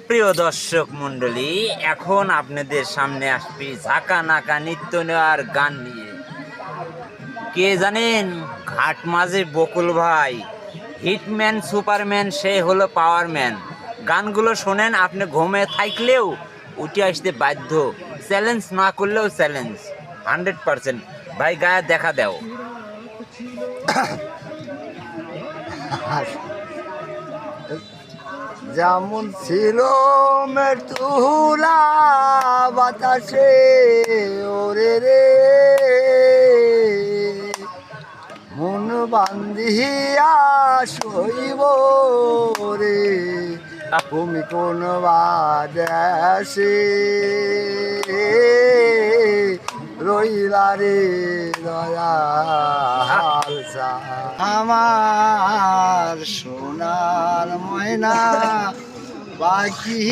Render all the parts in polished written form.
প্রিয় দর্শক মন্ডলী, এখন আপনাদের সামনে আসবে ঝাঁকা নাকা নৃত্য নেওয়ার গান নিয়ে। কে জানেন? ঘাট মাঝে বকুল ভাই, হিটম্যান সুপারম্যান, সে হলো পাওয়ারম্যান। গানগুলো শোনেন, আপনি ঘুমে থাকলেও উঠে আসতে বাধ্য, চ্যালেঞ্জ না করলেও চ্যালেঞ্জ 100%। ভাই গায়ে দেখা দাও। যেমন ছিল মেতুলা বাতাসে ওরে রে, মন বান্ধিয়া শৈব রে, তুমি কোন বাদেশে রইলা রে দয়াল আমার সোনার ময়না বাকি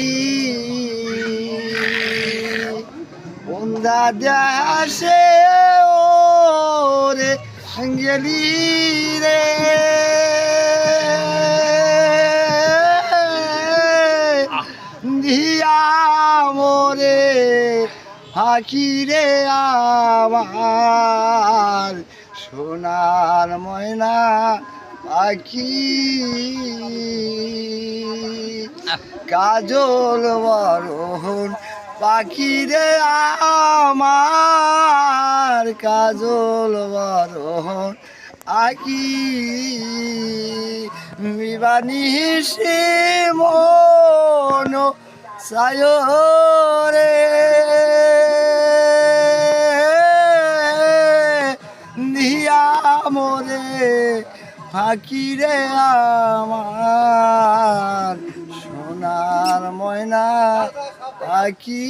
বন্দা দেশে ওরে গেলি রে, দিয়া মোরে ফাঁকি রে আমার সোনার ময়না পাখি, কাজল বরণ পাখি রে আমার, কাজল বরণ আকি বিবানিসে মন সায় রে, দিয়া মোরে ফাঁকি রে আমার সোনার ময়না পাখি।